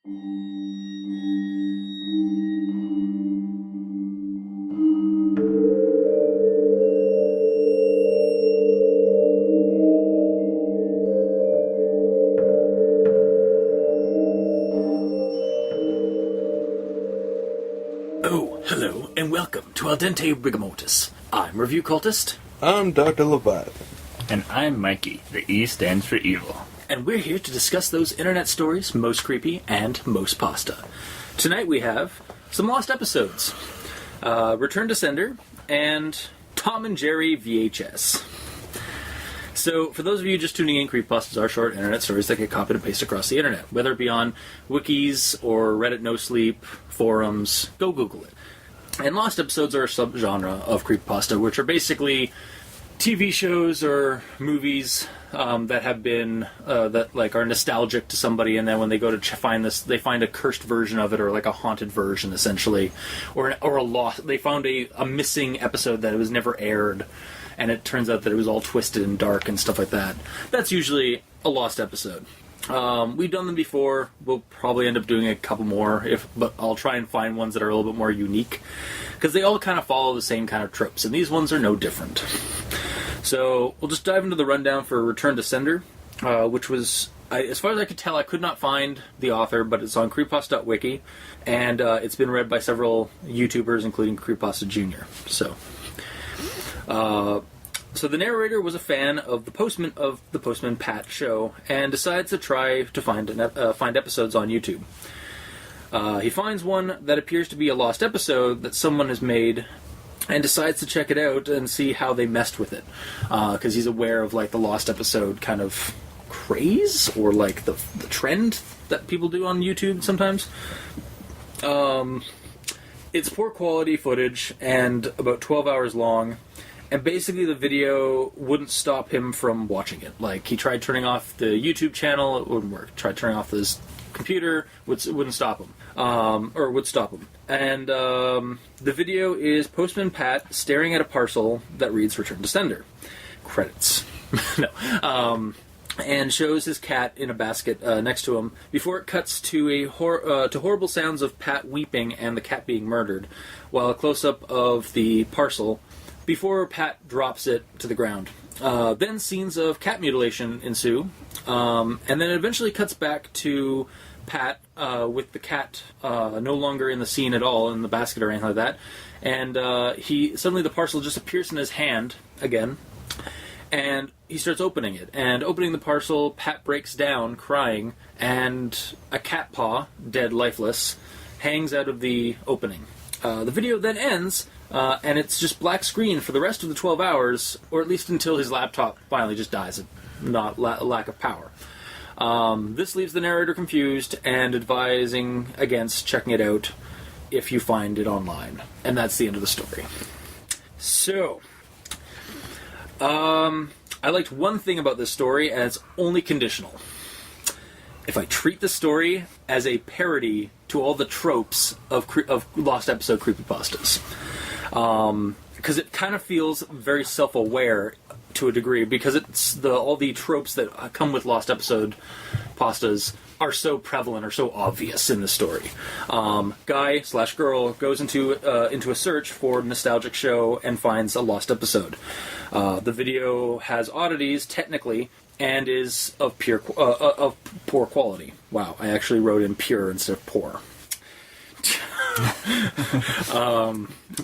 Oh, hello, and welcome to Al Dente Rigamotus. I'm Review Cultist. I'm Dr. Leviathan. And I'm Mikey. The E stands for evil. And we're here to discuss those internet stories most creepy and most pasta. Tonight we have some lost episodes, Return to Sender, and Tom and Jerry VHS. So, for those of you just tuning in, creepypastas are short internet stories that get copied and pasted across the internet, whether it be on wikis or Reddit No Sleep, forums. Go Google it. And lost episodes are a subgenre of creepypasta, which are basically TV shows or movies that have been are nostalgic to somebody, and then when they go to find this, they find a cursed version of it, or like a haunted version, essentially, or a lost. They found a missing episode that was never aired. And it turns out that it was all twisted and dark and stuff like that. That's usually a lost episode. We've done them before. We'll probably end up doing a couple more, but I'll try and find ones that are a little bit more unique, because they all kind of follow the same kind of tropes, and these ones are no different. So we'll just dive into the rundown for Return to Sender, which was, as far as I could tell, I could not find the author, but it's on creepypasta.wiki, and it's been read by several YouTubers, including Creepypasta Jr. So the narrator was a fan of the Postman Pat show, and decides to try to find episodes on YouTube. He finds one that appears to be a lost episode that someone has made, and decides to check it out and see how they messed with it, because he's aware of like the lost episode kind of craze, or like the trend that people do on YouTube sometimes. It's poor quality footage and about 12 hours long. And basically the video wouldn't stop him from watching it. Like, he tried turning off the YouTube channel, it wouldn't work. Tried turning off his computer, it wouldn't stop him. Or would stop him. And the video is Postman Pat staring at a parcel that reads Return to Sender. Credits. No. And shows his cat in a basket next to him, before it cuts to to horrible sounds of Pat weeping and the cat being murdered, while a close-up of the parcel before Pat drops it to the ground. Then scenes of cat mutilation ensue, and then it eventually cuts back to Pat with the cat no longer in the scene at all, in the basket or anything like that, and suddenly the parcel just appears in his hand again, and he starts opening it. And opening the parcel, Pat breaks down, crying, and a cat paw, dead, lifeless, hangs out of the opening. The video then ends, and it's just black screen for the rest of the 12 hours, or at least until his laptop finally just dies of lack of power. This leaves the narrator confused and advising against checking it out if you find it online. And that's the end of the story. So, I liked one thing about this story, and it's only conditional. If I treat the story as a parody to all the tropes of lost episode creepypastas. Because it kind of feels very self-aware to a degree, because it's all the tropes that come with lost episode pastas are so prevalent or so obvious in the story. Guy/girl goes into a search for a nostalgic show and finds a lost episode. The video has oddities, technically, and is of poor quality. Wow, I actually wrote in pure instead of poor.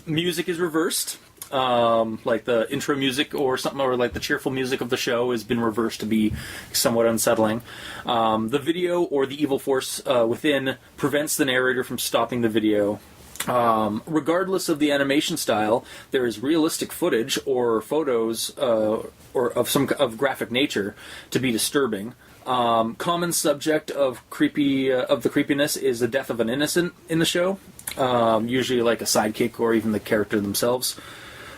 Music is reversed. Like the intro music or something, or like the cheerful music of the show has been reversed to be somewhat unsettling. The video or the evil force within prevents the narrator from stopping the video. Regardless of the animation style, there is realistic footage or photos or of graphic nature to be disturbing. Common subject of the creepiness is the death of an innocent in the show, usually like a sidekick or even the character themselves.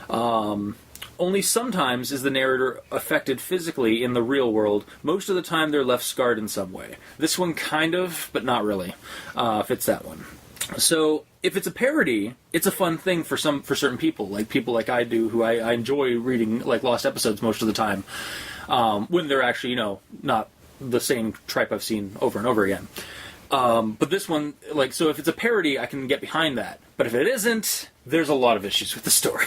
Only sometimes is the narrator affected physically in the real world. Most of the time they're left scarred in some way. This one kind of, but not really, fits that one. So if it's a parody, it's a fun thing for certain people like I do, who I enjoy reading like lost episodes most of the time, when they're actually, not the same tripe I've seen over and over again. But this one, like, so if it's a parody, I can get behind that. But if it isn't, there's a lot of issues with the story.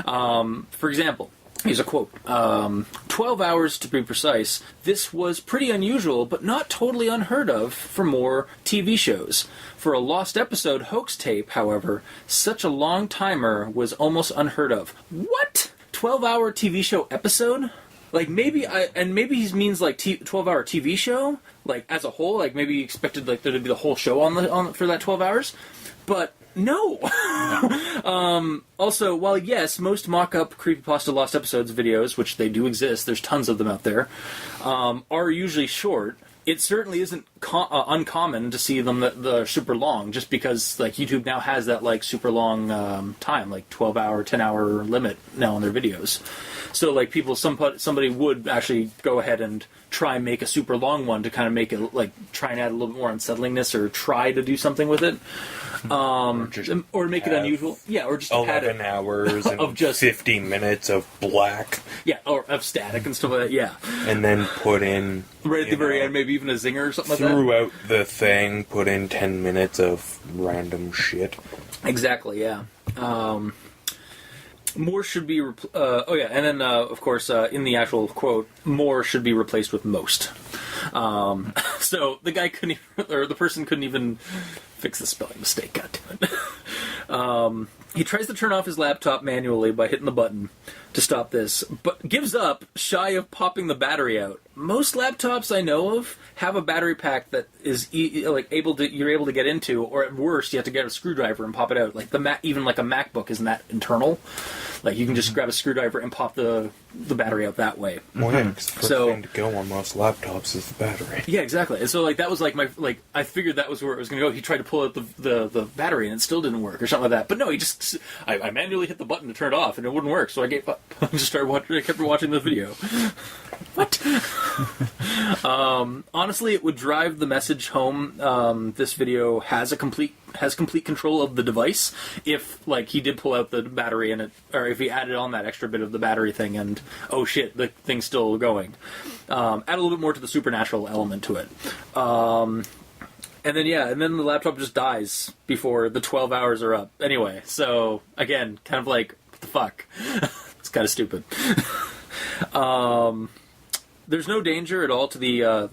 For example, here's a quote. 12 hours to be precise. This was pretty unusual, but not totally unheard of for more TV shows. For a lost episode hoax tape, however, such a long timer was almost unheard of. What? 12-hour TV show episode? Like, maybe he means, like, 12-hour TV show, like, as a whole. Like, maybe he expected, like, there to be the whole show on for that 12 hours. But no. Also, while yes, most mock-up creepypasta lost episodes videos, which they do exist, there's tons of them out there, are usually short. It certainly isn't uncommon to see them that they're super long, just because, like, YouTube now has that, like, super long time, like 12-hour, 10-hour limit now on their videos. So, like, somebody would actually go ahead and try and make a super long one to kind of make it, like, try and add a little bit more unsettlingness or try to do something with it. Or make it unusual. Yeah, or just 11 hours and of just 50 minutes of black. Yeah, or of static and stuff like that, yeah. And then put in... Right at the very end, maybe even a zinger or something like that. Throughout the thing, put in 10 minutes of random shit. Exactly, yeah. More should be... and then, of course, in the actual quote, more should be replaced with most. So the guy couldn't even... Or the person couldn't even fix the spelling mistake, goddammit. He tries to turn off his laptop manually by hitting the button to stop this, but gives up shy of popping the battery out. Most laptops I know of have a battery pack that is you're able to get into, or at worst you have to get a screwdriver and pop it out. Like even like a MacBook isn't that internal. Like you can just grab a screwdriver and pop the battery out that way. Well, yeah, 'cause the first thing to go on most laptops is the battery. Yeah, exactly. And so like that was like I figured that was where it was going to go. He tried to pull out the battery and it still didn't work or something like that. But no, I manually hit the button to turn it off and it wouldn't work. So I gave up. I just started watching. I kept watching the video. What? Honestly, it would drive the message home. This video has complete control of the device. If like he did pull out the battery or if he added on that extra bit of the battery thing, and oh shit, the thing's still going. Add a little bit more to the supernatural element to it. And then the laptop just dies before the 12 hours are up. Anyway, so again, kind of like what the fuck. It's kind of stupid. There's no danger at all to the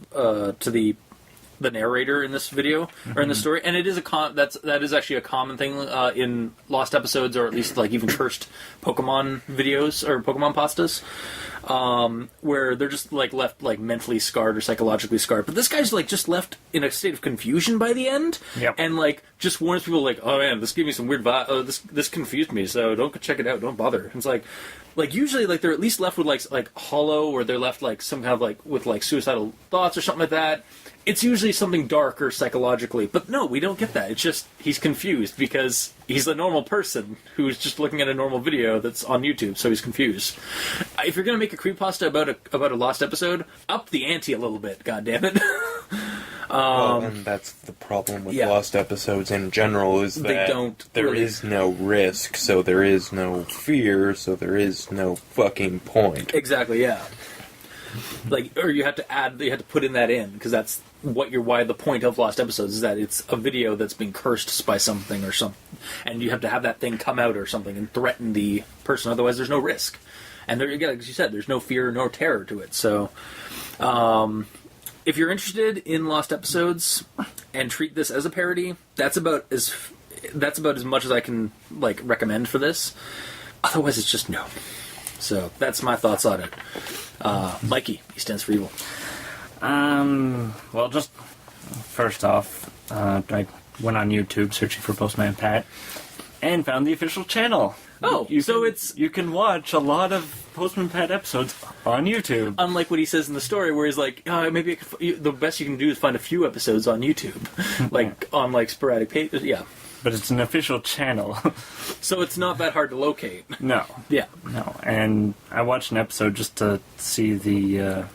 narrator in this video or in the story, and it is that is actually a common thing in lost episodes, or at least like even cursed Pokemon videos or Pokemon pastas, where they're just like left like mentally scarred or psychologically scarred. But this guy's like just left in a state of confusion by the end, and like just warns people like, "Oh man, this gave me some weird vibe. This confused me, so don't check it out. Don't bother." And it's like usually like they're at least left with like hollow, or they're left like some kind of like with like suicidal thoughts or something like that. It's usually something darker psychologically, but no, we don't get that. It's just he's confused because he's a normal person who's just looking at a normal video that's on YouTube, so he's confused. If you're gonna make a creepypasta about a lost episode, up the ante a little bit, goddammit. Well, and that's the problem with lost episodes in general, is that there is no risk, so there is no fear, so there is no fucking point. Exactly, yeah. Like, or you have to put in that in, because that's why the point of lost episodes is that it's a video that's been cursed by something or something, and you have to have that thing come out or something and threaten the person. Otherwise, there's no risk, and there again, like you said, there's no fear nor terror to it. So, if you're interested in lost episodes and treat this as a parody, that's about as much as I can like recommend for this. Otherwise, it's just no. So that's my thoughts on it. Mikey, he stands for evil. Well, just first off, I went on YouTube searching for Postman Pat and found the official channel. Oh, you can watch a lot of Postman Pat episodes on YouTube. Unlike what he says in the story, where he's like, maybe the best you can do is find a few episodes on YouTube, like on like sporadic pages. Yeah. But it's an official channel. So it's not that hard to locate. No. Yeah. No. And I watched an episode just to see to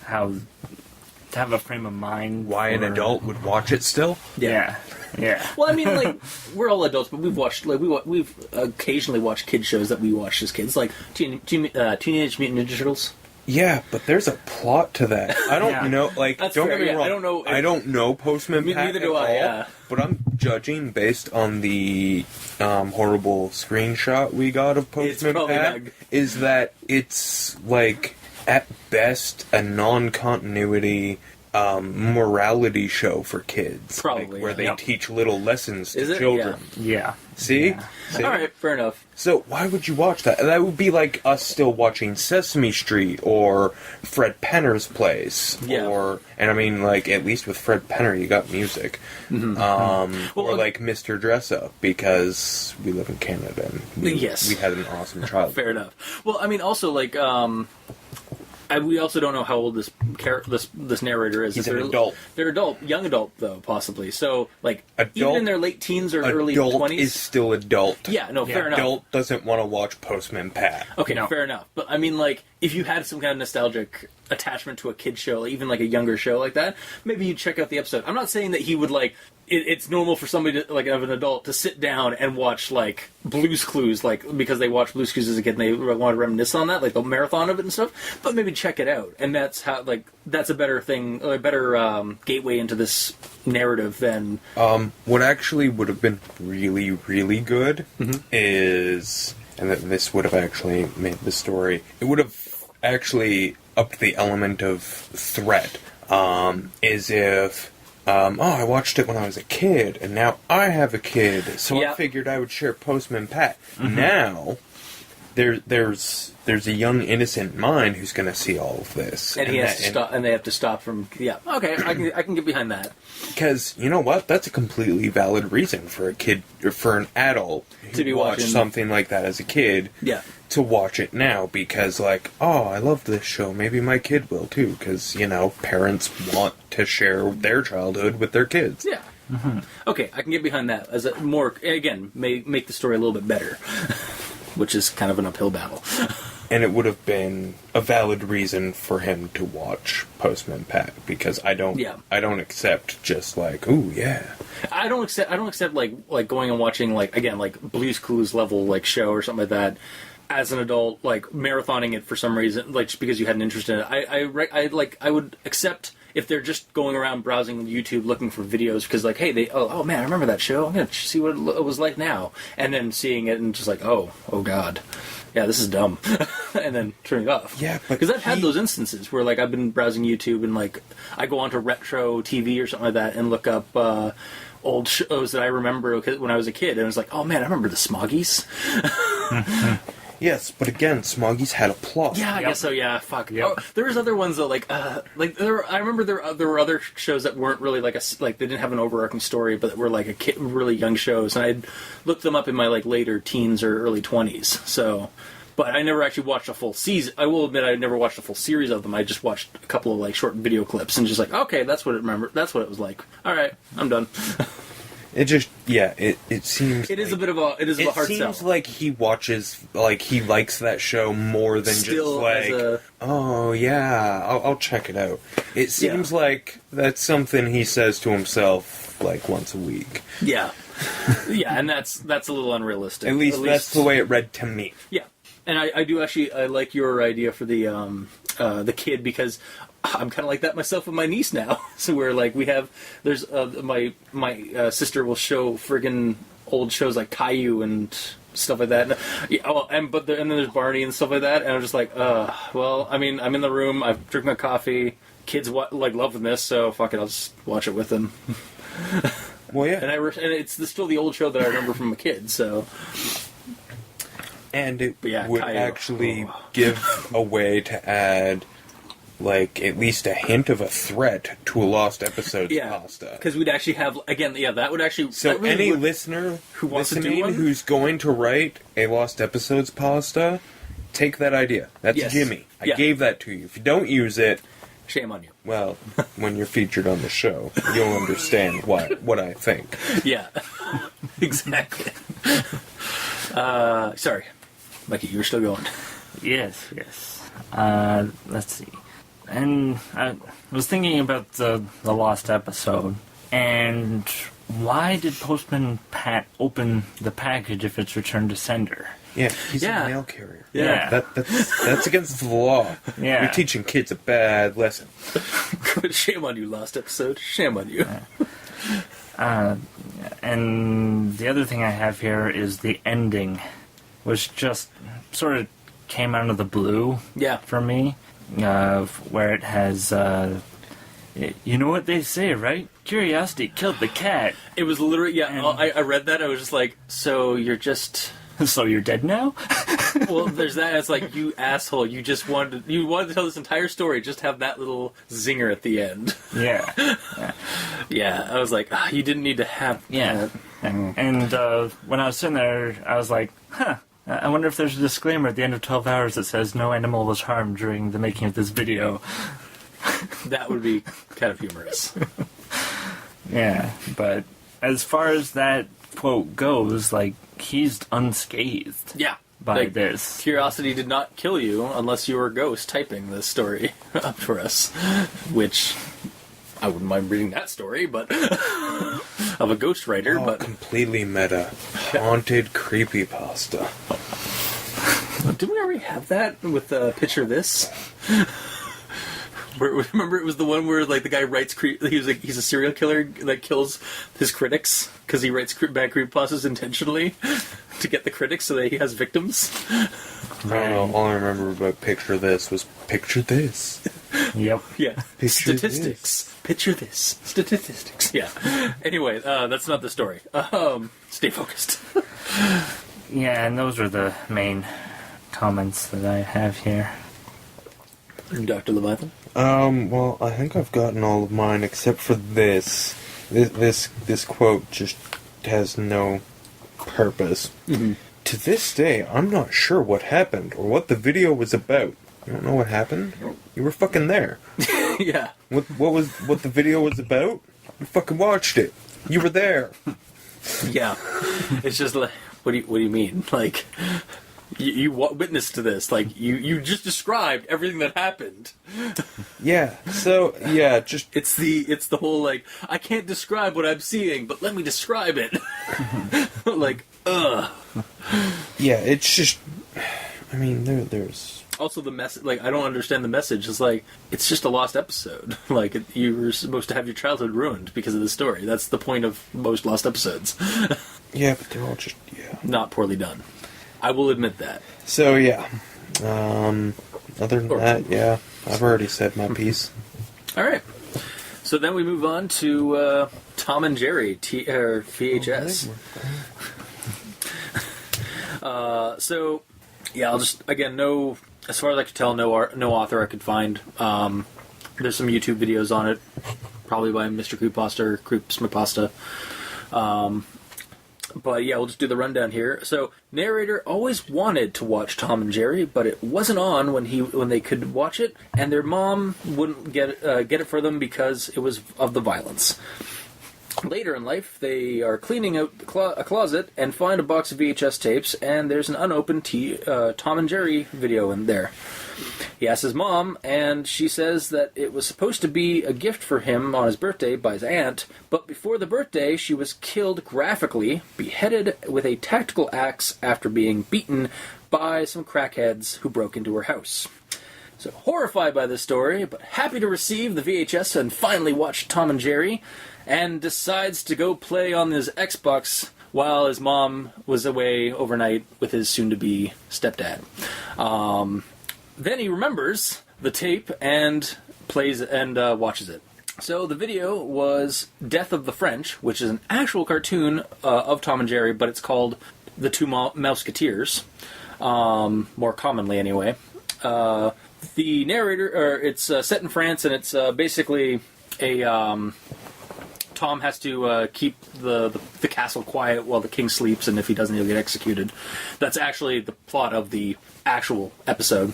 have a frame of mind. Why an adult would watch it still? Yeah. Well, I mean, like, we're all adults, but we've watched, like, we've occasionally watched kid shows that we watched as kids, like Teenage Mutant Ninja Turtles. Yeah, but there's a plot to that. I don't know. Like, That's don't fair, get me yeah, wrong. I don't know Postman Pat neither do at I. all, Yeah. but I'm judging based on the horrible screenshot we got of Postman Pat. Is that it's like at best a non-continuity morality show for kids, probably where they teach little lessons to children. Yeah. See? Yeah. See? All right, fair enough. So why would you watch that? That would be like us still watching Sesame Street or Fred Penner's Place. Yeah. And I mean, like, at least with Fred Penner, you got music. Or like Mr. Dress Up, because we live in Canada and we had an awesome childhood. Fair enough. Well, I mean, also, like, we also don't know how old this narrator is. He's an adult. They're young adult though, possibly. So, like, even in their late teens or early 20s, adult is still adult. Yeah, no, fair enough. Adult doesn't want to watch Postman Pat. Okay, fair enough. But I mean, like, if you had some kind of nostalgic attachment to a kid show, like, even like a younger show like that, maybe you'd check out the episode. I'm not saying that he would like. It's normal for somebody to, like, of an adult to sit down and watch like Blue's Clues, like, because they watched Blue's Clues as a kid and they want to reminisce on that, like the marathon of it and stuff. But maybe check it out, and that's how, like, that's a better thing, a better gateway into this narrative than. What actually would have been really, really good is, and this would have actually made the story. It would have actually upped the element of threat. Is if. I watched it when I was a kid, and now I have a kid, so I figured I would share Postman Pat. Now, there's a young innocent mind who's going to see all of this, and he has to stop, and they have to stop from. Yeah, okay, I can get behind that. Because you know what, that's a completely valid reason for a kid or for an adult to be watched something like that as a kid. Yeah. To watch it now, because, like, oh, I love this show, maybe my kid will too, because, you know, parents want to share their childhood with their kids. Yeah. Okay, I can get behind that as a more, again, may make the story a little bit better, which is kind of an uphill battle. And it would have been a valid reason for him to watch Postman Pat, because I don't accept just like, ooh, yeah. I don't accept like going and watching, like, again, like Blue's Clues level, like, show or something like that as an adult, like marathoning it for some reason, like, just because you had an interest in it. I would accept if they're just going around browsing YouTube looking for videos because, like, hey, oh man, I remember that show. I'm gonna see what it was like now, and then seeing it and just like, oh god, yeah, this is dumb, and then turning it off. Yeah, because I've had those instances where, like, I've been browsing YouTube and, like, I go onto retro TV or something like that and look up old shows that I remember when I was a kid, and I was like, oh man, I remember the Smoggies. Yes, but again, Smoggies had a plot. Yeah, I guess so. Yeah, fuck. Yep. Oh, there was other ones though, I remember there were other shows that weren't really like they didn't have an overarching story, but were like really young shows, and I'd looked them up in my, like, later teens or early 20s. So, but I never actually watched a full season. I will admit I never watched a full series of them. I just watched a couple of, like, short video clips and just like, okay, that's what it was like. All right, I'm done. It just, it seems... It is a bit of a hard sell. It seems like he watches, like, he likes that show more than still just, like, oh, yeah, I'll check it out. It seems like that's something he says to himself, like, once a week. Yeah. Yeah, and that's a little unrealistic. At least that's the way it read to me. Yeah. And I do actually, I like your idea for the kid, because I'm kind of like that myself with my niece now. So we're like, there's my sister will show friggin' old shows like Caillou and stuff like that. And then there's Barney and stuff like that. And I'm just like, well, I mean, I'm in the room, I've drank my coffee, kids like loving this, so fuck it, I'll just watch it with them. Well, yeah. And it's still the old show that I remember from a kid, so. And it would actually give a way to add, like, at least a hint of a threat to a Lost Episodes pasta. Because we'd actually have, again, that would actually... So really any listener who wants to do one, who's going to write a Lost Episodes pasta, take that idea. That's Jimmy. I gave that to you. If you don't use it... Shame on you. Well, when you're featured on the show, you'll understand what I think. Yeah. Exactly. Sorry. Mikey, you were still going. Yes. Let's see. And I was thinking about the Lost episode, and why did Postman Pat open the package if it's returned to sender? Yeah, he's Yeah. a mail carrier. Yeah. That's against the law. Yeah. You're teaching kids a bad lesson. Good. Shame on you, last episode. Shame on you. And the other thing I have here is the ending, which just sort of came out of the blue Yeah. for me, where it has, you know what they say, right? Curiosity killed the cat. It was literally, yeah, And- I read that, I was just like, so you're just... So you're dead now? Well, there's that, it's like, you asshole, you wanted to tell this entire story, just have that little zinger at the end. Yeah. Yeah, I was like, you didn't need to have Yeah. that. And when I was sitting there, I was like, I wonder if there's a disclaimer at the end of 12 hours that says no animal was harmed during the making of this video. That would be kind of humorous. Yeah, but as far as that quote goes, like, he's unscathed Yeah. by Like, this. Curiosity did not kill you unless you were a ghost typing this story up for us, which I wouldn't mind reading that story, but of a ghostwriter. But Completely meta. Haunted creepypasta. didn't we already have that with Picture This? Remember, it was the one where like the guy writes he's a serial killer that kills his critics because he writes bad creepypastas intentionally to get the critics so that he has victims. I don't know. All I remember about Picture This was Picture This. Yep. Yeah. Picture Statistics. Picture this. Statistics. Yeah. Anyway, that's not the story. Stay focused. Yeah, and those are the main comments that I have here. Dr. Leviathan? Well, I think I've gotten all of mine except for this. This quote just has no purpose. Mm-hmm. To this day, I'm not sure what happened or what the video was about. You don't know what happened? You were fucking there. Yeah. What the video was about? You fucking watched it. You were there. Yeah. It's just like, what do you mean? Like, you witnessed to this. Like, you just described everything that happened. Yeah. So yeah, just It's the whole like, I can't describe what I'm seeing, but let me describe it. Like, ugh. yeah. It's just. I mean, there's. Also, the message, like, I don't understand the message. It's like, it's just a lost episode. Like, you were supposed to have your childhood ruined because of the story. That's the point of most lost episodes. Yeah, but they're all just Not poorly done. I will admit that. So yeah. Other than that, yeah, I've already said my piece. All right. So then we move on to Tom and Jerry, VHS. So, yeah, I'll just, again, as far as I could tell, no author I could find. There's some YouTube videos on it, probably by Mr. Creepypasta or Creepypasta. But yeah, we'll just do the rundown here. So, narrator always wanted to watch Tom and Jerry, but it wasn't on when they could watch it, and their mom wouldn't get it for them because it was of the violence. Later in life, they are cleaning out a closet and find a box of VHS tapes, and there's an unopened Tom and Jerry video in there. He asks his mom, and she says that it was supposed to be a gift for him on his birthday by his aunt, but before the birthday, she was killed graphically, beheaded with a tactical axe after being beaten by some crackheads who broke into her house. So, horrified by this story, but happy to receive the VHS and finally watch Tom and Jerry, and decides to go play on his Xbox while his mom was away overnight with his soon-to-be stepdad. Then he remembers the tape and plays and watches it. So the video was Death of the French, which is an actual cartoon of Tom and Jerry, but it's called The Two Mouseketeers, more commonly anyway. The narrator, it's set in France, and it's basically a Tom has to keep the castle quiet while the king sleeps, and if he doesn't, he'll get executed. That's actually the plot of the actual episode.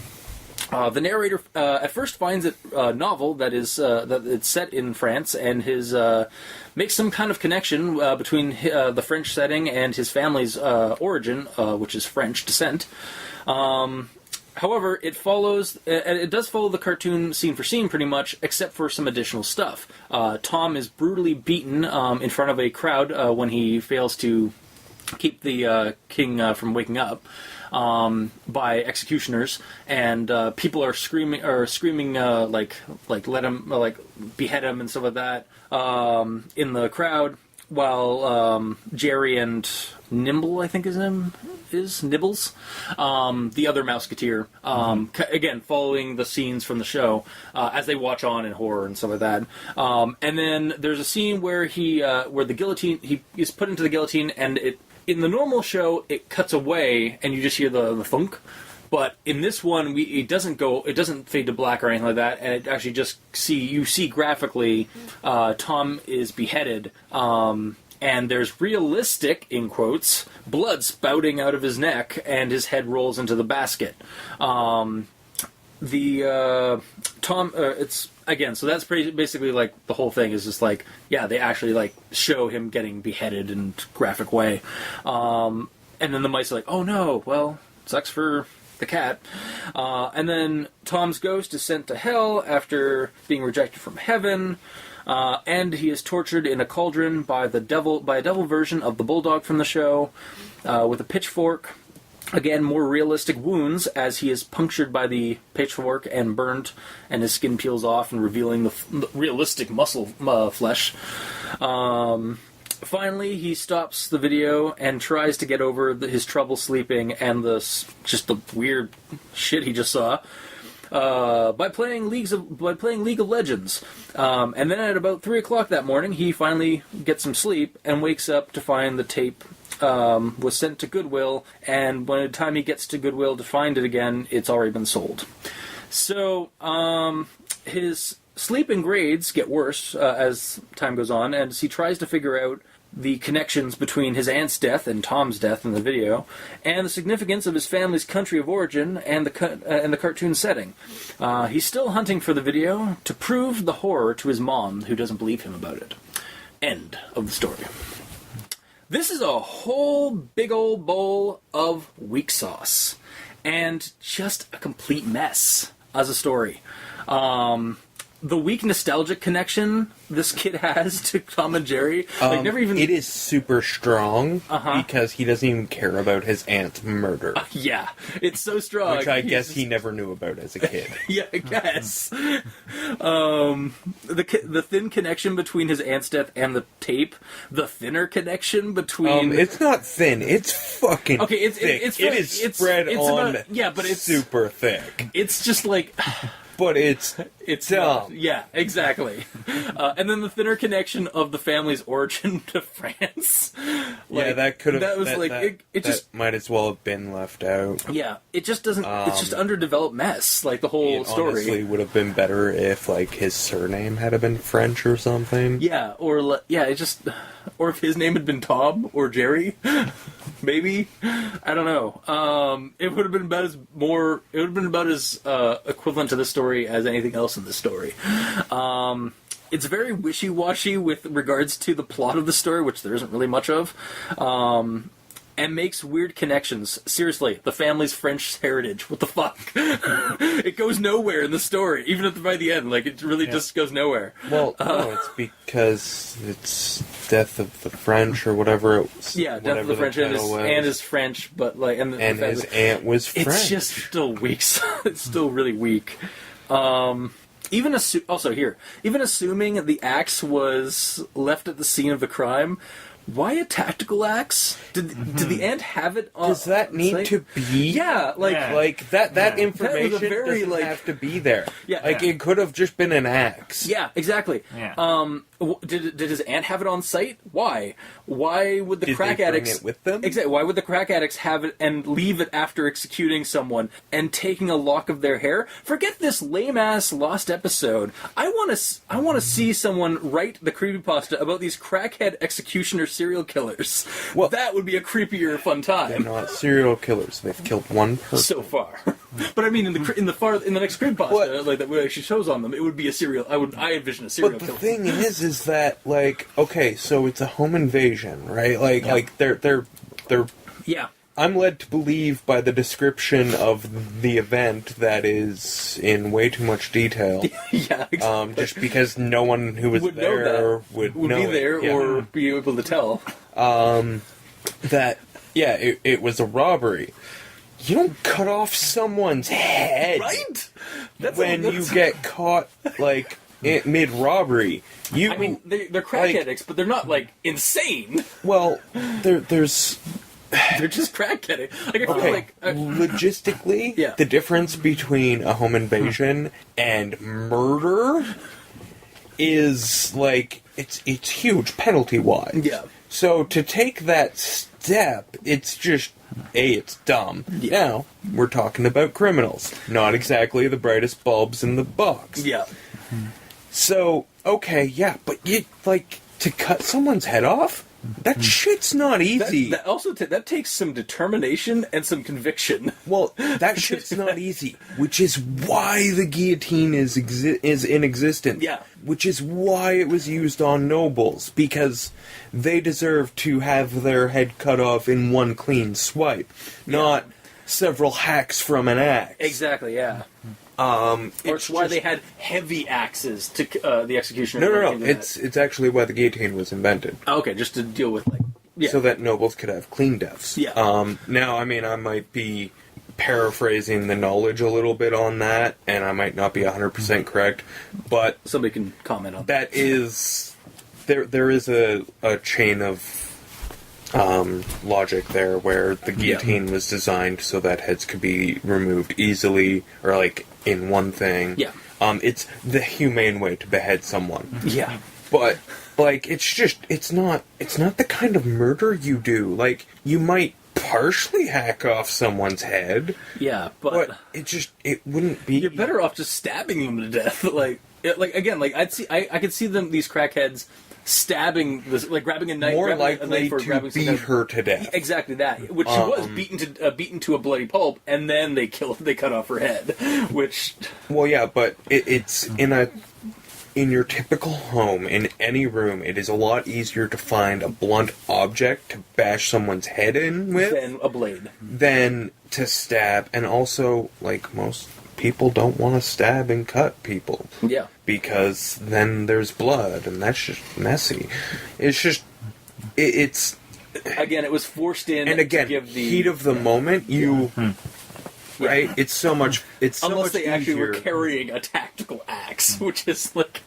The narrator at first finds it a novel that it's set in France, and makes some kind of connection between the French setting and his family's origin, which is French descent. However, it does follow the cartoon scene for scene pretty much, except for some additional stuff. Tom is brutally beaten in front of a crowd when he fails to keep the king from waking up by executioners, and people are screaming like let him behead him and stuff like that in the crowd, while Jerry and Nimble, I think his name is Nibbles, the other Mouseketeer, again following the scenes from the show as they watch on in horror and stuff like that. And then there's a scene where where the guillotine, he is put into the guillotine, and in the normal show it cuts away and you just hear the thunk. But in this one, it doesn't fade to black or anything like that, and it actually you see graphically, Tom is beheaded, and there's realistic, in quotes, blood spouting out of his neck, and his head rolls into the basket. It's again, so that's basically like the whole thing is just like, yeah, they actually like show him getting beheaded in a graphic way, and then the mice are like, oh no, well, sucks for the cat. And then Tom's ghost is sent to hell after being rejected from heaven, and he is tortured in a cauldron by a devil version of the bulldog from the show, with a pitchfork. Again, more realistic wounds as he is punctured by the pitchfork and burnt, and his skin peels off and revealing the realistic muscle flesh. Finally, he stops the video and tries to get over his trouble sleeping and just the weird shit he just saw by playing League of Legends. And then at about 3 o'clock that morning, he finally gets some sleep and wakes up to find the tape was sent to Goodwill. And by the time he gets to Goodwill to find it again, it's already been sold. So his sleeping grades get worse as time goes on, and as he tries to figure out the connections between his aunt's death and Tom's death in the video, and the significance of his family's country of origin and the cartoon setting. He's still hunting for the video to prove the horror to his mom, who doesn't believe him about it. End of the story. This is a whole big old bowl of weak sauce, and just a complete mess as a story. The weak nostalgic connection this kid has to Tom and Jerry, never even. It is super strong because he doesn't even care about his aunt's murder. Yeah, it's so strong. Which I guess he never knew about as a kid. Yeah, I guess. The thin connection between his aunt's death and the tape. The thinner connection between. It's not thin. It's fucking. Okay, thick. It's spread on. about, yeah, but it's super thick. It's just like. But it's dumb. Yeah, exactly. And then the thinner connection of the family's origin to France. That could have. That was it just might as well have been left out. Yeah, it just doesn't. It's just underdeveloped mess. Like the whole story. Honestly, would have been better if his surname had been French or something. Yeah, or if his name had been Tom or Jerry, maybe. I don't know. It would have been about as equivalent to this story as anything else in this story. It's very wishy-washy with regards to the plot of the story, which there isn't really much of, and makes weird connections. Seriously, the family's French heritage. What the fuck? It goes nowhere in the story, even by the end. It really just goes nowhere. Well, no, it's because it's Death of the French or whatever it was. Yeah, Death of the French, and is French, but and his aunt was French. It's just still weak. It's still really weak. Even assuming the axe was left at the scene of the crime, why a tactical axe? Did the aunt have it on? Does that need to be? Yeah, that information very, doesn't have to be there. Yeah, it could have just been an axe. Yeah, exactly. Yeah. Did his aunt have it on site? Why? Why would the crack addicts bring it with them? Exactly. Why would the crack addicts have it and leave it after executing someone and taking a lock of their hair? Forget this lame ass lost episode. I want to see someone write the creepypasta about these crackhead executioner serial killers. Well, that would be a creepier, fun time. They're not serial killers. They've killed one person so far. But I mean, in the next creepypasta that actually shows on them, it would be a serial. I envision a serial killer. But the thing is that okay, so it's a home invasion, right? They're. Yeah. I'm led to believe by the description of the event that is in way too much detail. Yeah, exactly. Just because no one who was there would know be there it. or be able to tell. that, yeah, it was a robbery. You don't cut off someone's head. Right? When you get caught, like, mid-robbery. I mean, they're crack addicts, but they're not, like, insane. Well, there's... They're just crack addicts. Like, I feel like... logistically, Yeah. the difference between a home invasion and murder is, like, it's huge penalty-wise. Yeah. So to take that step, it's just... it's dumb. Yeah. Now, we're talking about criminals. Not exactly the brightest bulbs in the box. Yeah. So, okay, yeah, but you, like, to cut someone's head off? That shit's not easy. That also that takes some determination and some conviction. Well, that shit's not easy, which is why the guillotine is in existence. Yeah. Which is why it was used on nobles, because they deserve to have their head cut off in one clean swipe, not several hacks from an axe. Exactly, yeah. It's why they had heavy axes to the executioner. No. It's actually why the guillotine was invented. Okay, just to deal with, like... Yeah. So that nobles could have clean deaths. Yeah. Now, I mean, I might be paraphrasing the knowledge a little bit on that, and I might not be 100% correct, but... Somebody can comment on that. That is... There is a chain of logic there where the guillotine was designed so that heads could be removed easily, or, like, in one thing. Yeah. It's the humane way to behead someone. Yeah. But, like, it's not the kind of murder you do. Like, you might partially hack off someone's head. Yeah, but it wouldn't be... You're better off just stabbing them to death. Like again, like, I could see these crackheads stabbing this, like, grabbing a knife, more likely likely to beat her to death. Exactly that, which she was beaten to a bloody pulp, and then they cut off her head. Which, well, yeah, but it's in your typical home, in any room, it is a lot easier to find a blunt object to bash someone's head in with than a blade, than to stab. And also, like, most people don't want to stab and cut people. Yeah. Because then there's blood, and that's just messy. It's just... It's... Again, it was forced in, and again, to give the... heat of the moment, you... Right? It's so much... It's so Unless much they actually easier. were carrying a tactical axe, which is like...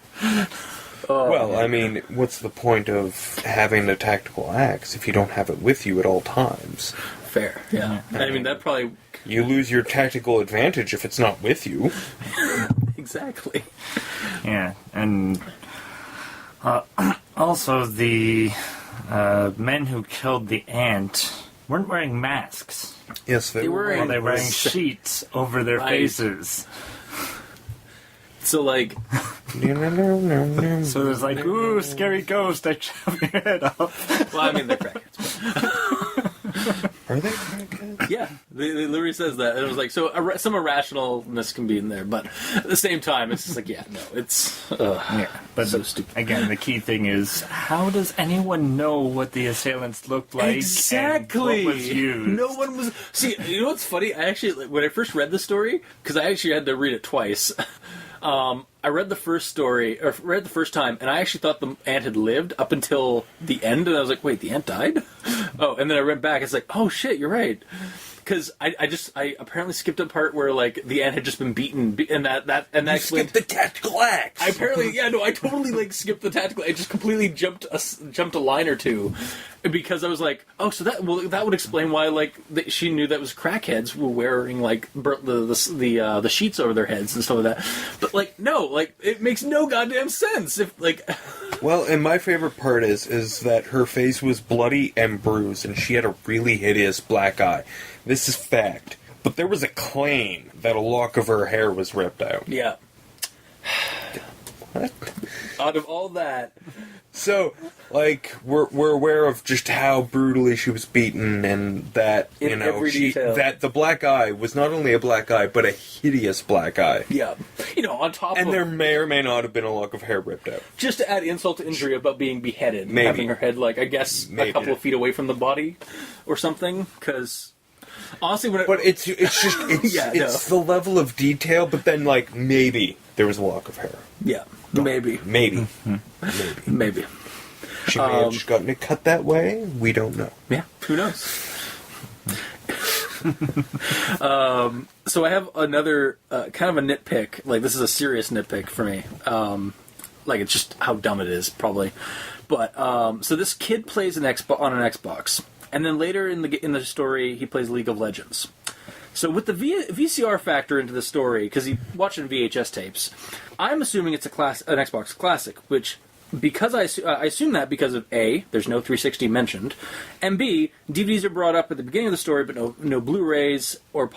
Well, I mean, what's the point of having a tactical axe if you don't have it with you at all times? Fair, yeah. I mean, that probably... You lose your tactical advantage if it's not with you. Exactly. Yeah, and also the men who killed the ant weren't wearing masks. Yes, they were. Well, they were wearing sheets over their faces. So, like... So there's like, ooh, scary ghost, I chop your head off. Well, I mean, they're crackheads. Are they crackheads? Yeah, they literally says that. And it was like, so some irrationalness can be in there, but at the same time, it's just like, yeah, no, it's but so stupid. Again, the key thing is, how does anyone know what the assailants looked like? Exactly. And what was used? No one was... See, you know what's funny? I actually, when I first read the story, because I actually had to read it twice... I read the first time, and I actually thought the ant had lived up until the end, and I was like, wait, the ant died? Oh, and then I read back, it's like, oh shit, you're right. Because I apparently skipped a part where, like, the ant had just been beaten, and that Skipped the tactical axe! I totally, like, skipped the tactical. I just completely jumped a line or two, because I was like, oh, so that would explain why, like, she knew that was crackheads were wearing, like, the sheets over their heads and stuff like that. But, like, no, like, it makes no goddamn sense if, like... Well, and my favorite part is that her face was bloody and bruised, and she had a really hideous black eye. This is fact. But there was a claim that a lock of her hair was ripped out. Yeah. What? Out of all that... So, like, we're aware of just how brutally she was beaten, and that, every detail. That the black eye was not only a black eye, but a hideous black eye. Yeah. On top and of... there may or may not have been a lock of hair ripped out. Just to add insult to injury about being beheaded. Maybe. Having her head, like, I guess, Maybe. a couple of feet away from the body or something, because... Honestly, But it's the level of detail, but then, like, maybe there was a lock of hair. Yeah. Maybe. Maybe. Maybe. She may have just gotten it cut that way. We don't know. Yeah. Who knows? So I have another kind of a nitpick. Like, this is a serious nitpick for me. Like, it's just how dumb it is, probably. But so this kid plays on an Xbox, and then later in the story, he plays League of Legends. So with the VCR factor into the story, because he's watching VHS tapes, I'm assuming it's an Xbox Classic, which, because I assume that because of A, there's no 360 mentioned, and B, DVDs are brought up at the beginning of the story, but no Blu-rays or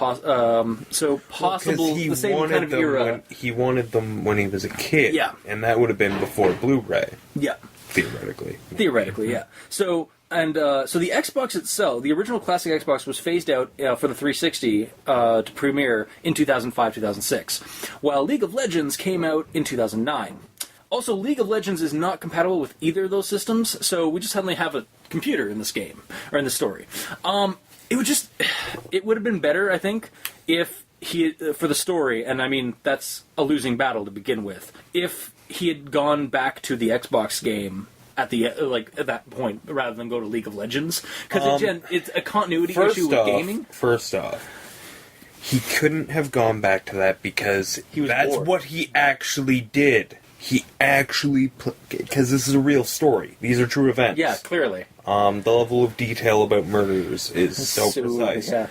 so possible the same kind of era. He wanted them when he was a kid, yeah, and that would have been before Blu-ray, yeah, theoretically, yeah. So. And so the Xbox itself, the original classic Xbox, was phased out for the 360 to premiere in 2005-2006, while League of Legends came out in 2009. Also, League of Legends is not compatible with either of those systems, so we just suddenly have a computer in this game, or in this story. It would have been better, I think, if he, for the story, and I mean, that's a losing battle to begin with, if he had gone back to the Xbox game at that point, rather than go to League of Legends, because again, it's a continuity issue with gaming. First off, he couldn't have gone back to that because that's bored. What he actually did. He actually because this is a real story. These are true events. Yeah, clearly. The level of detail about murders is so precise. Yeah.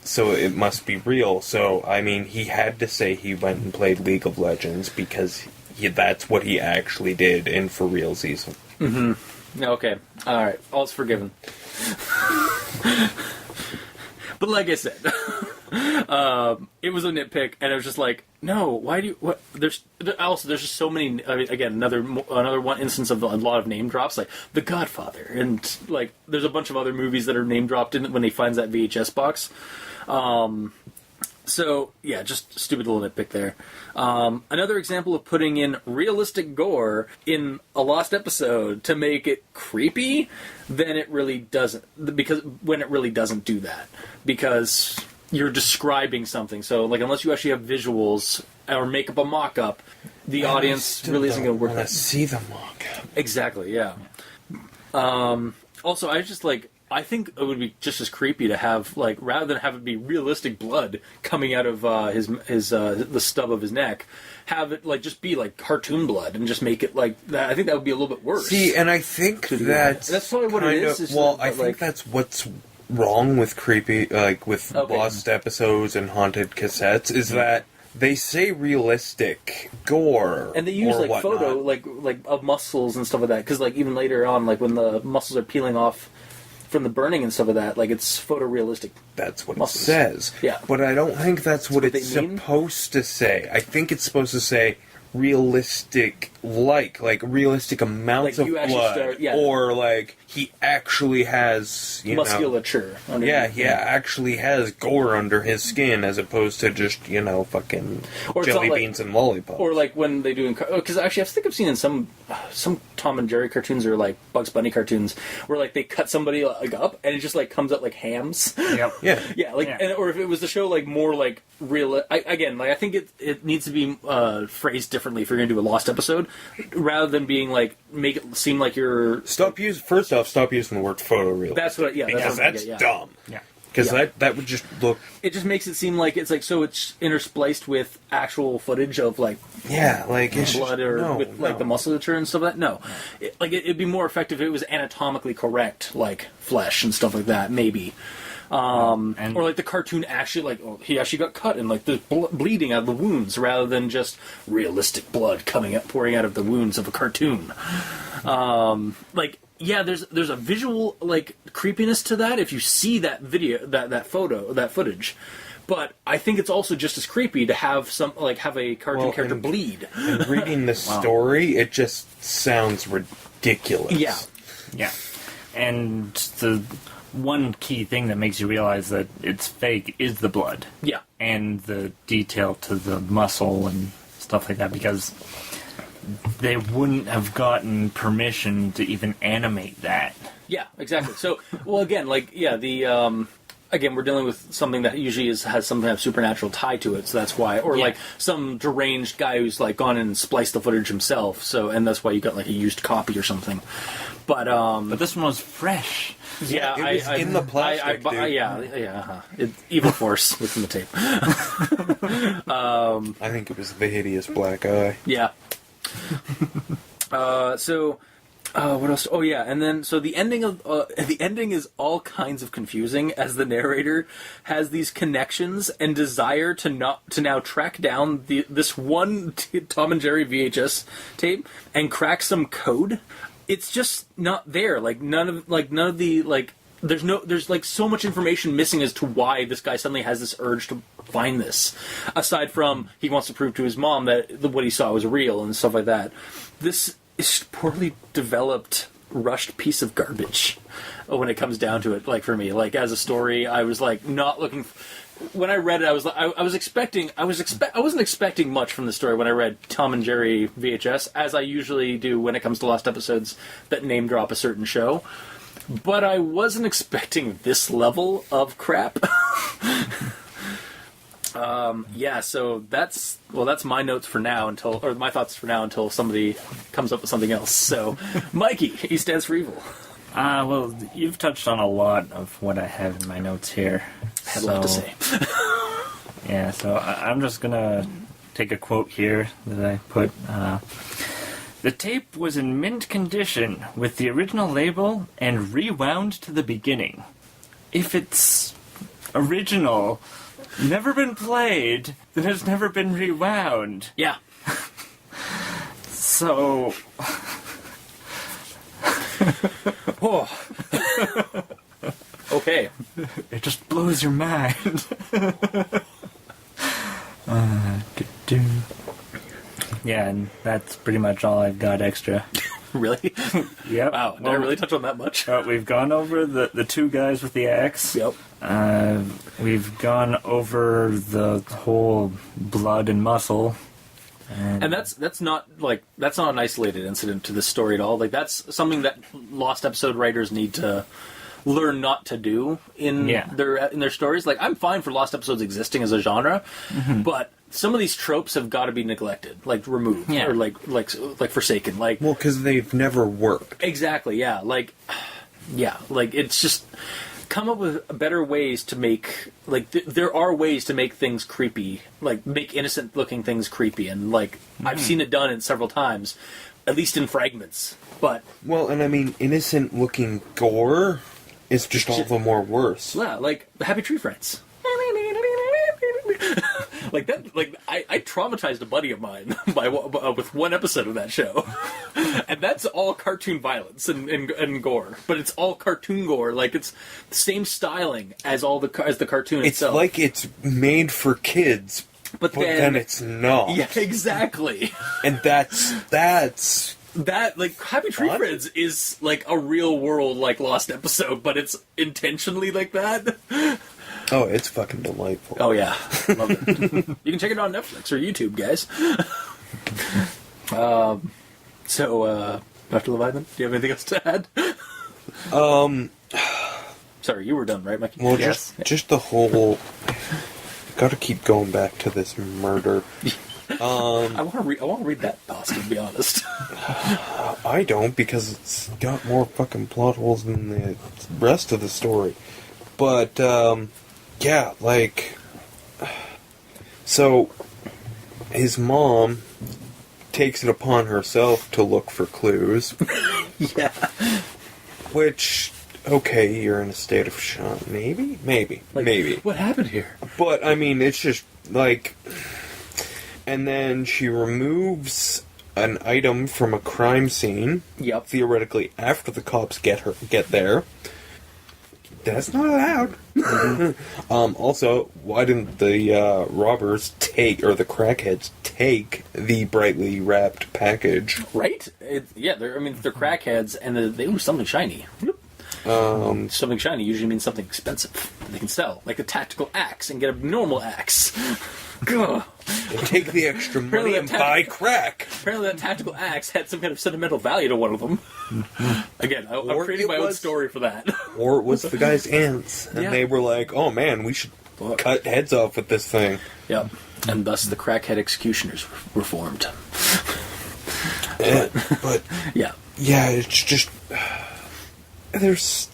So it must be real. So I mean, he had to say he went and played League of Legends because. That's what he actually did, and for realsies. Mm-hmm. Okay. All right. All's forgiven. But like I said, it was a nitpick, and it was just like, no, why do you... What? There's just so many... I mean, again, another one instance of a lot of name drops, like The Godfather, and like there's a bunch of other movies that are name dropped in when he finds that VHS box. So, yeah, just stupid little nitpick there. Another example of putting in realistic gore in a lost episode to make it creepy, then it really doesn't. When it really doesn't do that. Because you're describing something. So, like, unless you actually have visuals or make up a mock-up, the audience really isn't going to work. I want to see the mock-up. Exactly, yeah. Also, I think it would be just as creepy to have, like, rather than have it be realistic blood coming out of the stub of his neck, have it like just be like cartoon blood and just make it like that. I think that would be a little bit worse. See, and I think that's probably what it is. I think that's what's wrong with lost episodes and haunted cassettes is that they say realistic gore, and they use like whatnot. photo like of muscles and stuff like that. Because like even later on, like when the muscles are peeling off from the burning and stuff of that, like it's photorealistic. That's what muscles. It says. Yeah. But I don't think that's what it's supposed to say. I think it's supposed to say realistic, like realistic amounts of blood, or like he actually has musculature. He actually has gore under his skin, as opposed to just fucking jelly beans and lollipops. Or like when they do, because actually I think I've seen in some Tom and Jerry cartoons or like Bugs Bunny cartoons where like they cut somebody like up and it just like comes out like hams. Yep. Or if it was to show like more like real. I think it needs to be phrased differently if you're going to do a lost episode, rather than being like make it seem like you're stop using the word photorealistic. That's what. Yeah, that's dumb. Yeah. Because that would just look... It just makes it seem like it's like, so it's interspliced with actual footage of like... Yeah, like... blood like the musculature and stuff like that. No. It'd be more effective if it was anatomically correct, like flesh and stuff like that, maybe. Or like the cartoon actually, like, he actually got cut and like the bleeding out of the wounds, rather than just realistic blood pouring out of the wounds of a cartoon. There's a visual like creepiness to that if you see that video, that footage. But I think it's also just as creepy to have a cartoon character bleed. And reading the story, it just sounds ridiculous. Yeah. Yeah. And the one key thing that makes you realize that it's fake is the blood. Yeah. And the detail to the muscle and stuff like that, because they wouldn't have gotten permission to even animate that. Yeah, exactly. So, again, again, we're dealing with something that usually has some kind of supernatural tie to it, so that's why. Or like some deranged guy who's like gone and spliced the footage himself. So, and that's why you got like a used copy or something. But this one was fresh. Yeah, It was in the plastic, dude. Yeah. Evil force within the tape. I think it was the hideous black eye. Yeah. What else? Oh yeah, and then so the ending is all kinds of confusing as the narrator has these connections and desire to now track down this one Tom and Jerry VHS tape and crack some code. It's just not there. None of the there's like so much information missing as to why this guy suddenly has this urge to find this. Aside from he wants to prove to his mom that what he saw was real and stuff like that. This is poorly developed, rushed piece of garbage when it comes down to it. Like for me, like as a story, I was like not looking. When I read it, I wasn't expecting much from the story when I read Tom and Jerry VHS, as I usually do when it comes to lost episodes that name drop a certain show. But I wasn't expecting this level of crap. So that's my notes for now my thoughts for now until somebody comes up with something else. So, Mikey, E stands for evil. Well, you've touched on a lot of what I have in my notes here. I had a lot to say. Yeah, so I'm just gonna take a quote here that I put. The tape was in mint condition with the original label and rewound to the beginning. If it's original, never been played, then it's never been rewound. Yeah. So... Oh. Okay. It just blows your mind. Yeah, and that's pretty much all I've got extra. Really? Yep. Wow, did I really touch on that much? We've gone over the two guys with the axe. Yep. We've gone over the whole blood and muscle. And that's not an isolated incident to this story at all. Like that's something that lost episode writers need to learn not to do in their stories. Like I'm fine for lost episodes existing as a genre, but some of these tropes have got to be neglected, like removed or like forsaken. Like because they've never worked. Exactly. Yeah. Like it's just come up with better ways to make there are ways to make things creepy, like make innocent looking things creepy, and I've seen it done several times, at least in fragments. But and I mean innocent looking gore is just all the more worse. Yeah, like Happy Tree Friends. Like that, I traumatized a buddy of mine with one episode of that show, and that's all cartoon violence and gore, but it's all cartoon gore. Like it's the same styling as the cartoon itself. It's like it's made for kids, but then it's not. Yeah, exactly. And that's that Happy Tree Friends is like a real world lost episode, but it's intentionally like that. Oh, it's fucking delightful. Oh, yeah. Love it. You can check it on Netflix or YouTube, guys. Dr. Leviathan, do you have anything else to add? Sorry, you were done, right, Mikey? Well, just the whole... Gotta keep going back to this murder. I want to read that possibly, to be honest. I don't, because it's got more fucking plot holes than the rest of the story. But, yeah, so his mom takes it upon herself to look for clues. Yeah. Which, okay, you're in a state of shock. Maybe. What happened here? But, I mean, it's just, and then she removes an item from a crime scene. Yep. Theoretically, after the cops get there. That's not allowed. Also, why didn't the robbers the crackheads take the brightly wrapped package? Right? They're crackheads, and they lose something shiny. Something shiny usually means something expensive that they can sell, like a tactical axe, and get a normal axe. Take the extra money and buy crack. Apparently that tactical axe had some kind of sentimental value to one of them. Again, I'm creating my own story for that. Or it was the guy's aunts, and they were like, oh man, we should cut heads off with this thing. Yep. And thus the crackhead executioners were formed. But yeah. Yeah, it's just... There's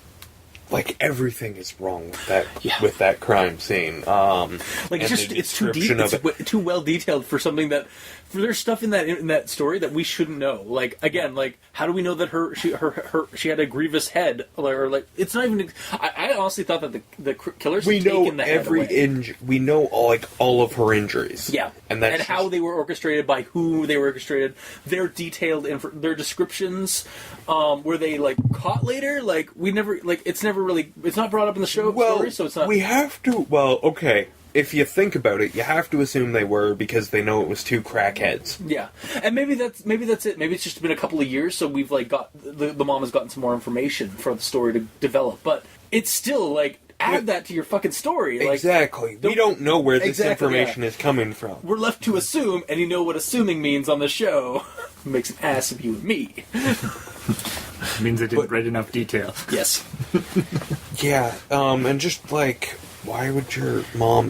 like everything is wrong with that Yeah. with that crime scene. Like and it's too deep. description of It's too well detailed for something that. There's stuff in that story that we shouldn't know. Like again, like how do we know that she had a grievous head? Or like it's not even. I honestly thought that the killers we had know taken the head every away. we know all of her injuries. Yeah, and that's how they were orchestrated, by who they were orchestrated, their detailed their descriptions. Were they like caught later? Like we never like it's never really it's not brought up in the show story, so it's not. We have to. Well, okay. If you think about it, you have to assume they were because they know it was two crackheads. Yeah, and maybe that's it. Maybe it's just been a couple of years, so we've like got the mom has gotten some more information for the story to develop. But it's still like add that to your fucking story. Like, Exactly. We don't know where this Exactly, information is coming from. we're left to assume, and you know what assuming means on the show. Makes an ass of you and me. It means I didn't write enough detail. Yes. Yeah, and just like, why would your mom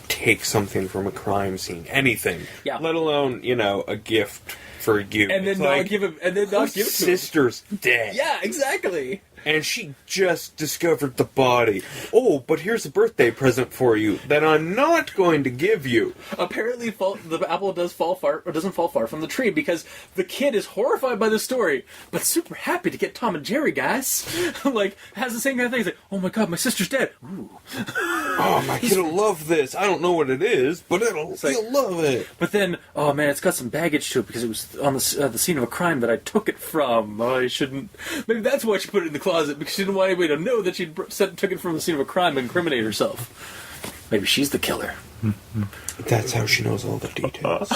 take something from a crime scene? Anything. Yeah. Let alone, a gift for you. And then It's not like, give him, and then not give it to him. sister's dead. Yeah, exactly. And she just discovered the body. Oh, but here's a birthday present for you that I'm not going to give you. Apparently, the apple doesn't fall far from the tree because the kid is horrified by the story, but super happy to get Tom and Jerry, guys. Like, has the same kind of thing. He's like, oh my god, my sister's dead. Ooh. Oh, my kid will love this. I don't know what it is, but he'll love it. But then, oh man, it's got some baggage to it because it was on the scene of a crime that I took it from. Oh, I shouldn't. Maybe that's why she put it in the closet, because she didn't want anybody to know that she took it from the scene of a crime and incriminate herself. Maybe she's the killer. That's how she knows all the details.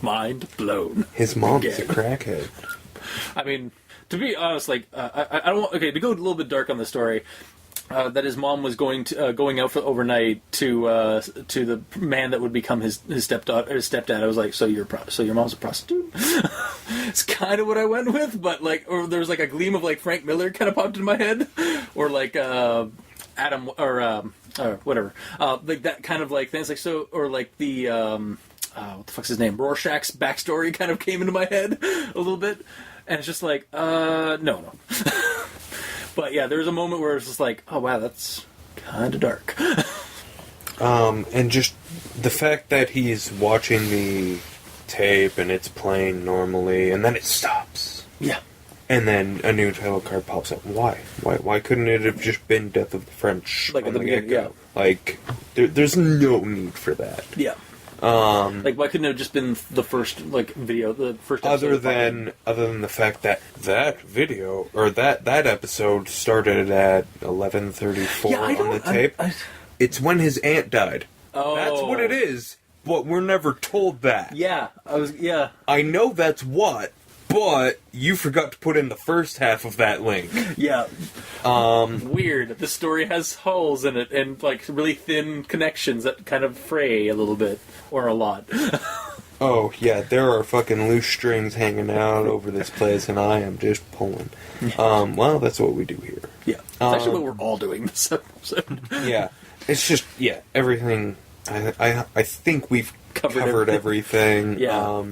Mind blown. His mom is a Again. crackhead. I mean, to be honest, like I don't want. Okay, to go a little bit dark on the story. That his mom was going out for overnight to the man that would become his stepdad. I was like, so your mom's a prostitute? It's kind of what I went with, but like, or there was like a gleam of like Frank Miller kind of popped in my head, or like Adam or whatever, like that kind of like things like so, or like the what the fuck's his name? Rorschach's backstory kind of came into my head a little bit, and it's just like no. But yeah, there was a moment where it's just like, oh wow, that's kind of dark. And just the fact that he's watching the tape and it's playing normally, and then it stops. Yeah. And then a new title card pops up. Why? Why couldn't it have just been Death of the French? Like at the beginning, get-go? Like, there's no need for that. Yeah. Like, why couldn't it have just been the first video, the first episode? Other than the fact that video or that episode started at 11:34 on the tape. It's when his aunt died. Oh, That's what it is. But we're never told that. Yeah, I know that's what, but you forgot to put in the first half of that link. Yeah. Weird. The story has holes in it and like really thin connections that kind of fray a little bit or a lot. Oh yeah, there are fucking loose strings hanging out over this place, and I am just pulling. Well, that's what we do here. Yeah, it's actually what we're all doing this episode. Yeah, it's just everything. I think we've covered everything. Yeah.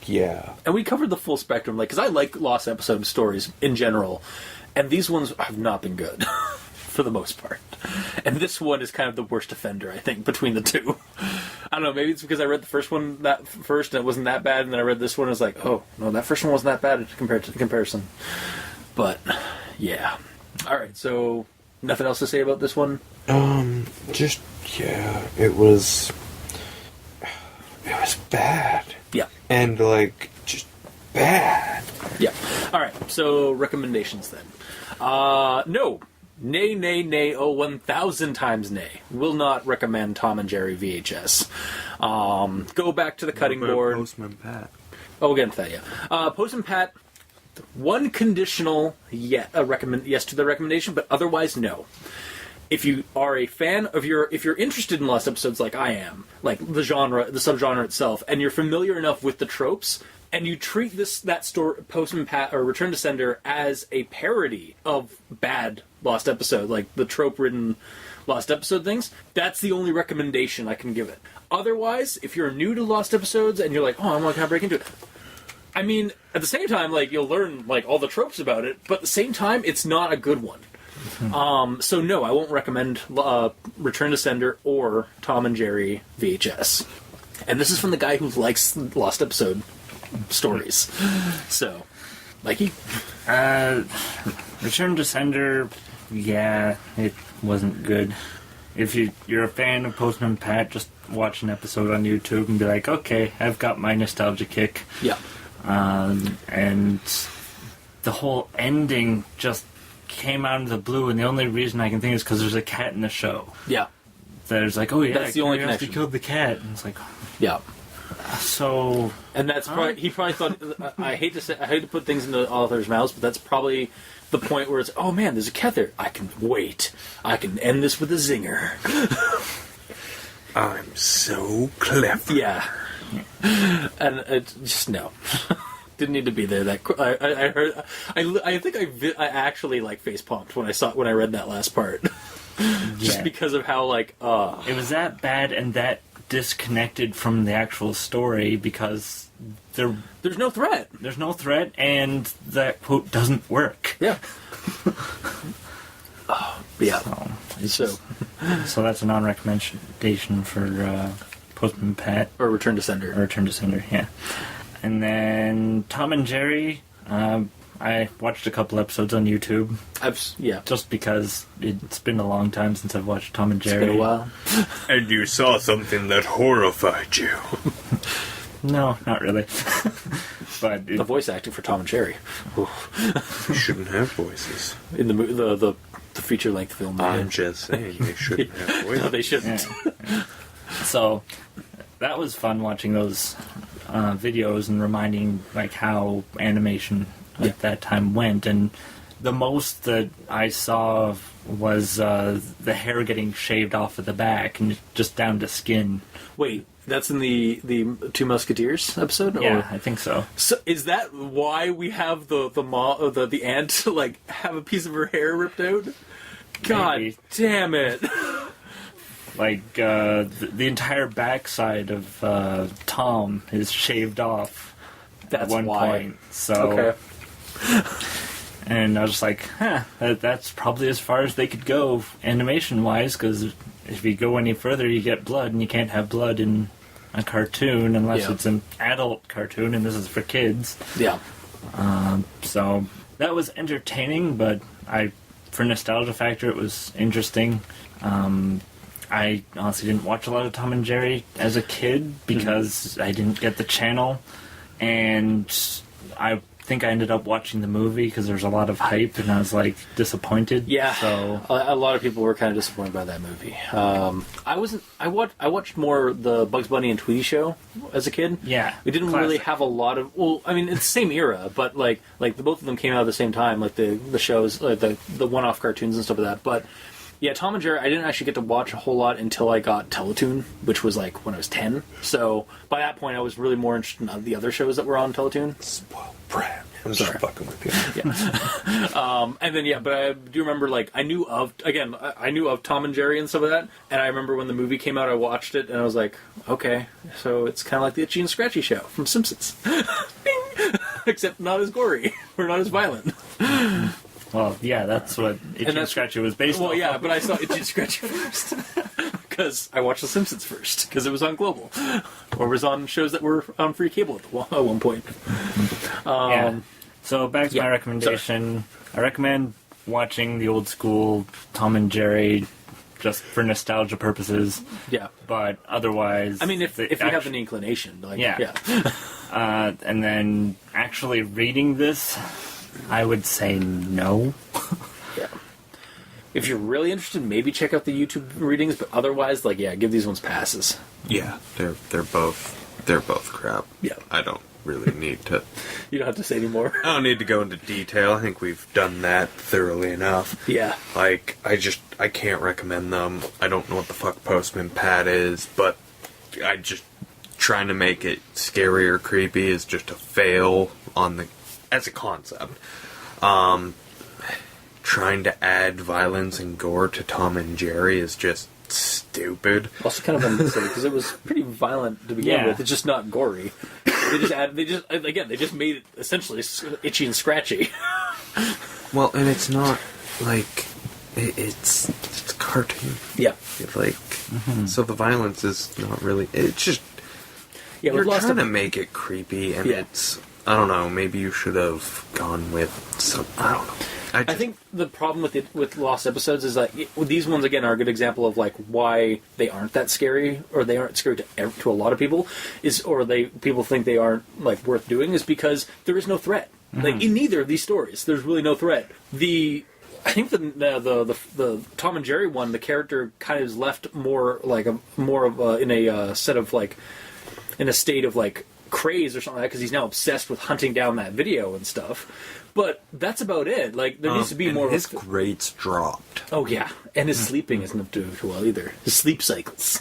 Yeah. And we covered the full spectrum, like, because I like lost episode stories in general, and these ones have not been good, for the most part. And this one is kind of the worst offender, I think, between the two. I don't know, maybe it's because I read the first one first, and it wasn't that bad, and then I read this one, and I was like, oh, no, that first one wasn't that bad compared to the comparison. But, yeah. Alright, so, nothing else to say about this one? It was bad. Yeah. And, just bad. Yeah. Alright, so recommendations then. No. Nay, oh 1,000 times nay. Will not recommend Tom and Jerry VHS. Go back to the cutting board. Postman Pat. Oh, we'll get into that, yeah. Postman Pat, one conditional yes to the recommendation, but otherwise no. If you are a fan of if you're interested in lost episodes like I am, like the genre, the subgenre itself, and you're familiar enough with the tropes, and you treat that story, Postman Pat or Return to Sender, as a parody of bad lost episode, like the trope-ridden lost episode things, that's the only recommendation I can give it. Otherwise, if you're new to lost episodes and you're like, oh, I'm going to break into it, I mean, at the same time, like, you'll learn, like, all the tropes about it, but at the same time, it's not a good one. So no, I won't recommend Return to Sender or Tom and Jerry VHS. And this is from the guy who likes Lost Episode stories. So, Mikey? Return to Sender, yeah, it wasn't good. If you're a fan of Postman Pat, just watch an episode on YouTube and be like, okay, I've got my nostalgia kick. Yeah. And the whole ending just came out of the blue, and the only reason I can think is because there's a cat in the show. Yeah. There's like, oh yeah, that's the only Curiosity connection. killed the cat, and it's like, Yeah. so. And that's probably, he probably thought, I hate to put things into authors' mouths, but that's probably the point where it's, oh man, there's a cat there. I can wait. I can end this with a zinger. I'm so clever. Yeah. And it just, no. Didn't need to be there. That I heard. I think I actually like face pumped when I read that last part, just because of how like it was that bad and that disconnected from the actual story there's because no threat. There's no threat, and that quote doesn't work. Yeah. Yeah. So that's a non-recommendation for Postman Pat or Return to Sender. Or Return to Sender, yeah. And then Tom and Jerry, I watched a couple episodes on YouTube. Yeah. Just because it's been a long time since I've watched Tom and Jerry. It's been a while. And you saw something that horrified you. No, not really. But The voice acting for Tom and Jerry. You shouldn't have voices. In the feature length film. I'm just saying they shouldn't have voices. No, they shouldn't. Yeah. So that was fun watching those videos and reminding like how animation at that time went, and the most that I saw was the hair getting shaved off of the back and just down to skin. Wait, that's in the Two Musketeers episode? Yeah, Or? I think so. So is that why we have the aunt like have a piece of her hair ripped out? God Maybe. damn it! Like the entire backside of Tom is shaved off That's at one why. point. So, Okay. and I was like, that's probably as far as they could go animation-wise, because if you go any further, you get blood, and you can't have blood in a cartoon unless it's an adult cartoon, and this is for kids. Yeah. So that was entertaining, but for nostalgia factor, it was interesting. I honestly didn't watch a lot of Tom and Jerry as a kid because I didn't get the channel, and I think I ended up watching the movie because there was a lot of hype, and I was like disappointed. Yeah. So A lot of people were kind of disappointed by that movie. I wasn't. I watched more the Bugs Bunny and Tweety show as a kid. yeah, We didn't really have a lot of. Well, I mean, it's the same era, but like the both of them came out at the same time, like the shows, the one-off cartoons and stuff like that. But yeah, Tom and Jerry, I didn't actually get to watch a whole lot until I got Teletoon, which was like when I was 10. So by that point, I was really more interested in the other shows that were on Teletoon. Spoiled brat. I'm Sorry. just fucking with you. And then but I do remember like I knew of Tom and Jerry and stuff like that. And I remember when the movie came out, I watched it and I was like, okay, so it's kind of like the Itchy and Scratchy show from Simpsons, except not as gory or not as violent. Well, yeah, that's what Itchy and Scratchy was based on. Well, yeah, but I saw Itchy and Scratchy first because I watched The Simpsons first because it was on Global or was on shows that were on free cable at one point. Yeah. So back to my recommendation. I recommend watching the old school Tom and Jerry just for nostalgia purposes. Yeah. But otherwise, I mean, if you have an inclination, like, Yeah. And then actually reading this, I would say no. Yeah. If you're really interested, maybe check out the YouTube readings, but otherwise, like, yeah, give these ones passes. Yeah, they're both crap. Yeah. I don't really need to. You don't have to say anymore. I don't need to go into detail. I think we've done that thoroughly enough. Yeah. Like, I can't recommend them. I don't know what the fuck Postman Pat is, but I just trying to make it scary or creepy is just a fail as a concept. Trying to add violence and gore to Tom and Jerry is just stupid. Also kind of unnecessary because it was pretty violent to begin with. It's just not gory. They just made it essentially itchy and scratchy. Well, and it's not like it's cartoon. Yeah. Like, so the violence is not really. It's just Yeah, you're trying to make it creepy, and it's. I don't know. Maybe you should have gone with some. I don't know. I think the problem with Lost Episodes is that these ones again are a good example of like why they aren't that scary, or they aren't scary to a lot of people, people think they aren't like worth doing, is because there is no threat. Like in neither of these stories, there's really no threat. I think the Tom and Jerry one, the character kind of is left more in a state of like craze or something like that, because he's now obsessed with hunting down that video and stuff. But that's about it. Like there needs to be more. His grades dropped. Oh yeah, and his sleeping isn't doing too well either. His sleep cycles.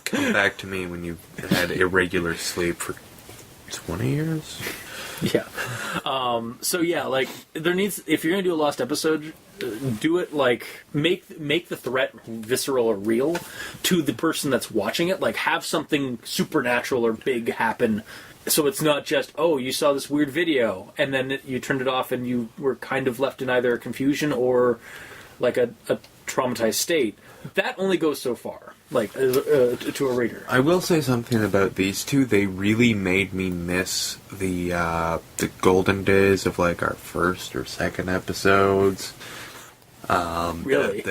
Come back to me when you had irregular sleep for 20 years. Yeah. So yeah, like there needs, if you're gonna do a Lost episode, do it like make the threat visceral or real to the person that's watching it. Like have something supernatural or big happen. So it's not just, oh, you saw this weird video, and then you turned it off and you were kind of left in either confusion or like a traumatized state. That only goes so far, like, to a reader. I will say something about these two. They really made me miss the golden days of, like, our first or second episodes. Really?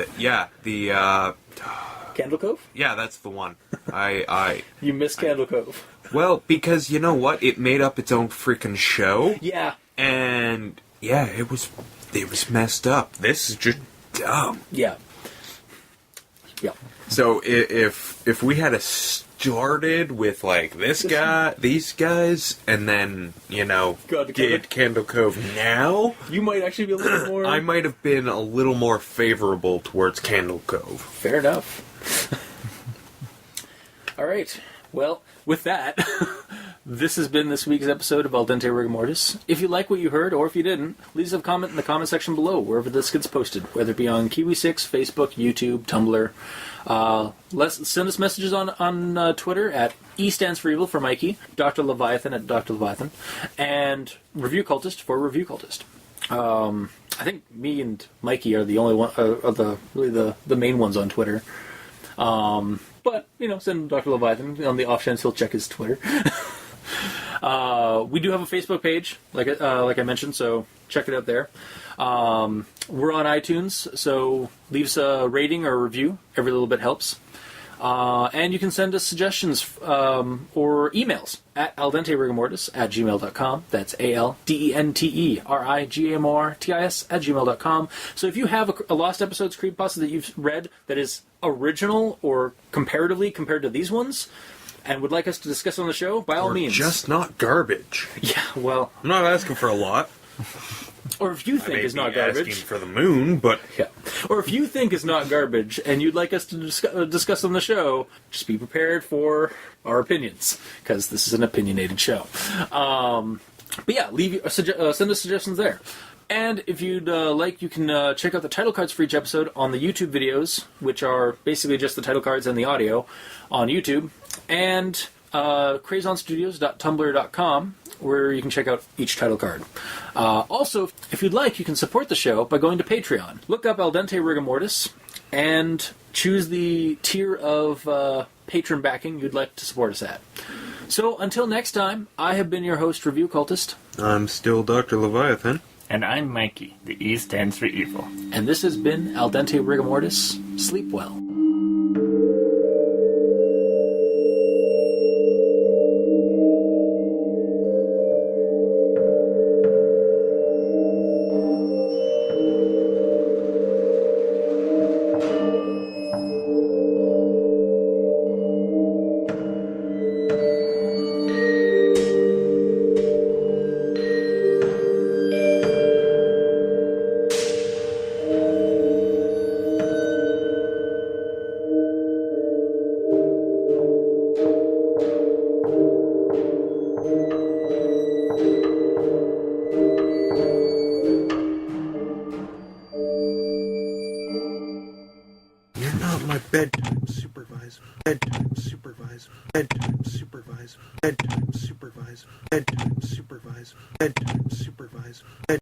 Candle Cove? Yeah, that's the one. You miss Candle Cove. Well, because you know what? It made up its own freaking show. Yeah. And yeah, it was messed up. This is just dumb. Yeah. Yeah. So if we had started with like these guys, and then get Candle Cove now, you might actually be a little more. I might have been a little more favorable towards Candle Cove. Fair enough. All right. Well, with that, this has been this week's episode of Al Dente Rigor Mortis. If you like what you heard, or if you didn't, please have a comment in the comment section below, wherever this gets posted, whether it be on Kiwi6, Facebook, YouTube, Tumblr. Send us messages on Twitter at E stands for evil for Mikey, Dr. Leviathan at Dr. Leviathan, and Review Cultist for Review Cultist. I think me and Mikey are the only one, the main ones on Twitter. But, send Dr. Leviathan on the off chance he'll check his Twitter. We do have a Facebook page, like I mentioned, so check it out there. We're on iTunes, so leave us a rating or a review. Every little bit helps. And you can send us suggestions or emails at aldenterigormortis@gmail.com. That's aldenterigormortis@gmail.com. So if you have a Lost Episodes creepypasta that you've read that is original or comparatively compared to these ones, and would like us to discuss on the show, by all means. Just not garbage. Yeah, well, I'm not asking for a lot. Or if you think it's not garbage, asking for the moon, but yeah. Or if you think it's not garbage and you'd like us to discuss on the show, just be prepared for our opinions, because this is an opinionated show. But yeah, send us suggestions there. And if you'd like, you can check out the title cards for each episode on the YouTube videos, which are basically just the title cards and the audio on YouTube, and crazonstudios.tumblr.com, where you can check out each title card. Also, if you'd like, you can support the show by going to Patreon. Look up Al Dente Rigor Mortis and choose the tier of patron backing you'd like to support us at. So, until next time, I have been your host, Review Cultist. I'm still Dr. Leviathan. And I'm Mikey. The E stands for evil. And this has been Al Dente Rigor Mortis. Sleep well. You're not my bedtime supervisor. Bedtime supervise. Bedtime supervise. Bedtime supervise. Bedtime supervise. Bedtime supervise.